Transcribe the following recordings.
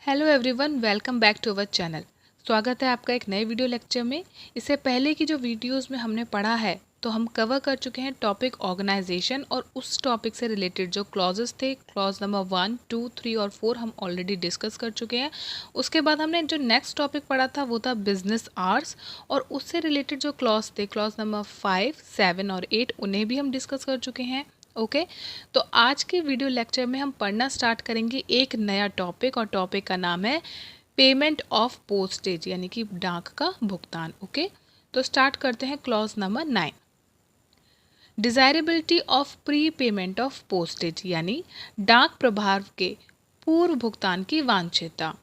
Hello everyone, welcome back to our channel. स्वागत है आपका एक नए वीडियो लेक्चर में। इससे पहले की जो वीडियोस में हमने पढ़ा है तो हम कवर कर चुके हैं टॉपिक ऑर्गेनाइजेशन, और उस टॉपिक से रिलेटेड जो क्लॉजेस थे, क्लॉज नंबर 1, 2, 3 और 4 हम ऑलरेडी डिस्कस कर चुके हैं। उसके बाद हमने जो नेक्स्ट टॉपिक पढ़ा था वो था बिजनेस आवर्स, और उससे रिलेटेड जो क्लॉज थे, क्लॉज नंबर 5, 7 और 8, उन्हें भी हम डिस्कस कर चुके हैं। ओके तो आज के वीडियो लेक्चर में हम पढ़ना स्टार्ट करेंगे एक नया टॉपिक, और टॉपिक का नाम है पेमेंट ऑफ पोस्टेज, यानी कि डाक का भुगतान। ओके तो स्टार्ट करते हैं clause number 9। Desirability of pre payment of postage, यानी डाक प्रभार के पूर्व भुगतान की वांछितता।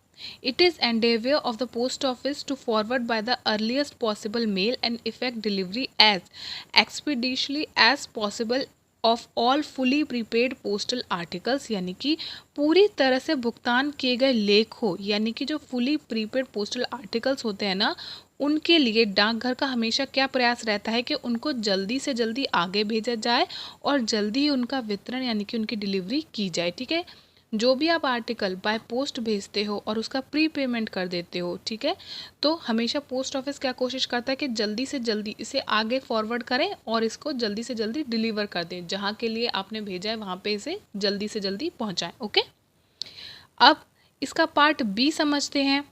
It is endeavor of the post office to forward by the earliest possible mail and effect delivery as expeditiously as possible of all fully prepaid postal articles, यानी कि पूरी तरह से भुगतान किए गए लेख हो, यानी कि जो फुली प्रीपेड पोस्टल आर्टिकल्स होते हैं ना, उनके लिए डाकघर का हमेशा क्या प्रयास रहता है कि उनको जल्दी से जल्दी आगे भेजा जाए और जल्दी ही उनका वितरण यानी कि उनकी डिलीवरी की जाए। ठीक है, जो भी आप आर्टिकल बाय पोस्ट भेजते हो और उसका प्री पेमेंट कर देते हो, ठीक है, तो हमेशा पोस्ट ऑफिस क्या कोशिश करता है कि जल्दी से जल्दी इसे आगे फॉरवर्ड करें और इसको जल्दी से जल्दी डिलीवर कर दें, जहाँ के लिए आपने भेजा है वहाँ पे इसे जल्दी से जल्दी पहुँचाएं। ओके, अब इसका पार्ट बी समझते हैं।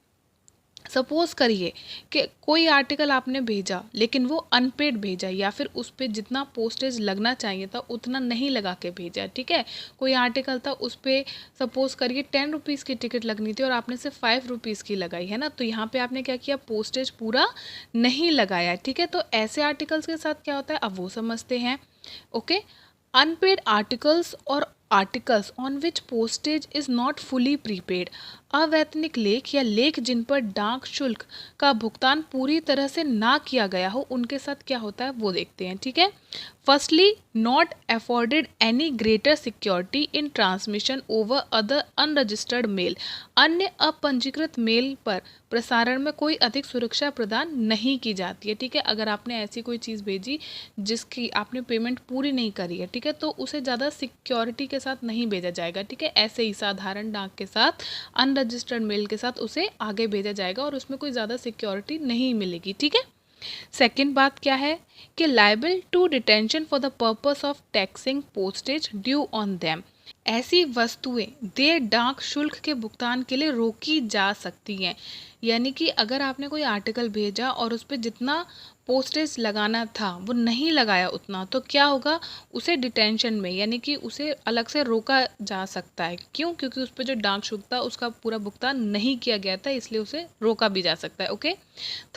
सपोज करिए कि कोई आर्टिकल आपने भेजा लेकिन वो अनपेड भेजा, या फिर उस पर जितना पोस्टेज लगना चाहिए था उतना नहीं लगा के भेजा। ठीक है, कोई आर्टिकल था उस पर सपोज करिए 10 रुपीज़ की टिकट लगनी थी और आपने सिर्फ 5 रुपीज़ की लगाई है ना, तो यहाँ पे आपने क्या किया, पोस्टेज पूरा नहीं लगाया। ठीक है, तो ऐसे आर्टिकल्स के साथ क्या होता है अब वो समझते हैं। ओके, अनपेड आर्टिकल्स और articles on which postage is not fully prepaid, अवैतनिक लेख या लेख जिन पर डाक शुल्क का भुगतान पूरी तरह से ना किया गया हो, उनके साथ क्या होता है वो देखते हैं। ठीक है, firstly not afforded any greater security in transmission over other unregistered mail, अन्य अपंजीकृत मेल पर प्रसारण में कोई अधिक सुरक्षा प्रदान नहीं की जाती है। ठीक है, अगर आपने ऐसी कोई चीज़ भेजी जिसकी आपने पेमेंट पूरी नहीं करी है, ठीक है, तो उसे ज़्यादा सिक्योरिटी के साथ नहीं भेजा जाएगा। ठीक है, ऐसे ही साधारण डाक के साथ, अनरजिस्टर्ड मेल के साथ उसे आगे भेजा जाएगा और उसमें कोई ज़्यादा सिक्योरिटी नहीं मिलेगी। ठीक है, सेकेंड बात क्या है कि liable to detention for the purpose of taxing postage due on them, ऐसी वस्तुएं देय डाक शुल्क के भुगतान के लिए रोकी जा सकती हैं। यानी कि अगर आपने कोई आर्टिकल भेजा और उस पर जितना पोस्टेज लगाना था वो नहीं लगाया उतना, तो क्या होगा, उसे डिटेंशन में यानी कि उसे अलग से रोका जा सकता है। क्यों? क्योंकि उस पर जो डाक शुल्क था उसका पूरा भुगतान नहीं किया गया था, इसलिए उसे रोका भी जा सकता है। ओके,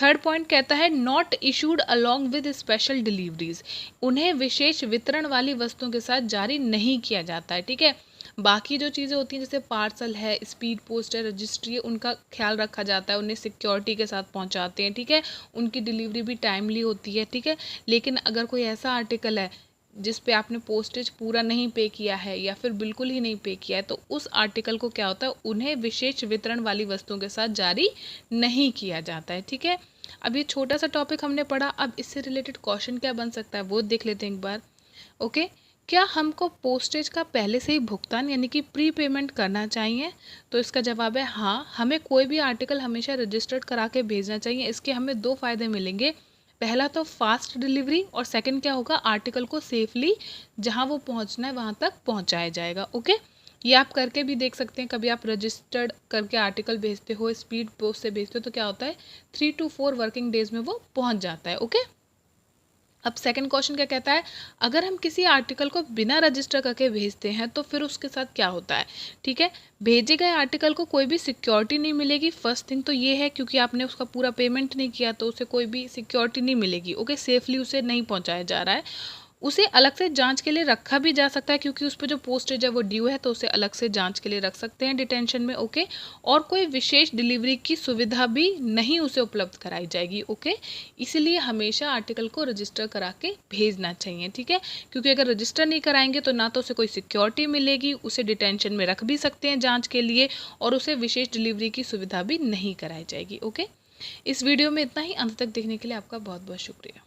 थर्ड पॉइंट कहता है not issued along with special deliveries, उन्हें विशेष वितरण वाली वस्तुओं के साथ जारी नहीं किया जाता है। ठीक है, बाकी जो चीज़ें होती हैं जैसे पार्सल है, स्पीड पोस्ट है, रजिस्ट्री है, उनका ख्याल रखा जाता है, उन्हें सिक्योरिटी के साथ पहुंचाते हैं। ठीक है, उनकी डिलीवरी भी टाइमली होती है। ठीक है, लेकिन अगर कोई ऐसा आर्टिकल है जिस पे आपने पोस्टेज पूरा नहीं पे किया है या फिर बिल्कुल ही नहीं पे किया है, तो उस आर्टिकल को क्या होता है, उन्हें विशेष वितरण वाली वस्तुओं के साथ जारी नहीं किया जाता है। ठीक है, अब ये छोटा सा टॉपिक हमने पढ़ा, अब इससे रिलेटेड क्वेश्चन क्या बन सकता है वो देख लेते हैं एक बार। ओके, क्या हमको पोस्टेज का पहले से ही भुगतान यानी कि प्री पेमेंट करना चाहिए? तो इसका जवाब है हाँ, हमें कोई भी आर्टिकल हमेशा रजिस्टर्ड करा के भेजना चाहिए। इसके हमें दो फायदे मिलेंगे, पहला तो फास्ट डिलीवरी, और सेकंड क्या होगा, आर्टिकल को सेफली जहां वो पहुंचना है वहां तक पहुंचाया जाएगा। ओके, ये आप करके भी देख सकते हैं। कभी आप रजिस्टर्ड करके आर्टिकल भेजते हो, स्पीड पोस्ट से भेजते हो, तो क्या होता है 3 to 4 वर्किंग डेज में वो पहुंच जाता है। ओके, अब सेकंड क्वेश्चन क्या कहता है, अगर हम किसी आर्टिकल को बिना रजिस्टर करके भेजते हैं तो फिर उसके साथ क्या होता है? ठीक है, भेजे गए आर्टिकल को कोई भी सिक्योरिटी नहीं मिलेगी। फर्स्ट थिंग तो ये है, क्योंकि आपने उसका पूरा पेमेंट नहीं किया तो उसे कोई भी सिक्योरिटी नहीं मिलेगी। ओके, सेफली उसे नहीं पहुंचाया जा रहा है। उसे अलग से जांच के लिए रखा भी जा सकता है, क्योंकि उस पर जो पोस्टेज है वो ड्यू है, तो उसे अलग से जांच के लिए रख सकते हैं डिटेंशन में। ओके, और कोई विशेष डिलीवरी की सुविधा भी नहीं उसे उपलब्ध कराई जाएगी। ओके, इसलिए हमेशा आर्टिकल को रजिस्टर करा के भेजना चाहिए। ठीक है, क्योंकि अगर रजिस्टर नहीं कराएंगे तो ना तो उसे कोई सिक्योरिटी मिलेगी, उसे डिटेंशन में रख भी सकते हैं जाँच के लिए, और उसे विशेष डिलीवरी की सुविधा भी नहीं कराई जाएगी। ओके, इस वीडियो में इतना ही। अंत तक देखने के लिए आपका बहुत बहुत शुक्रिया।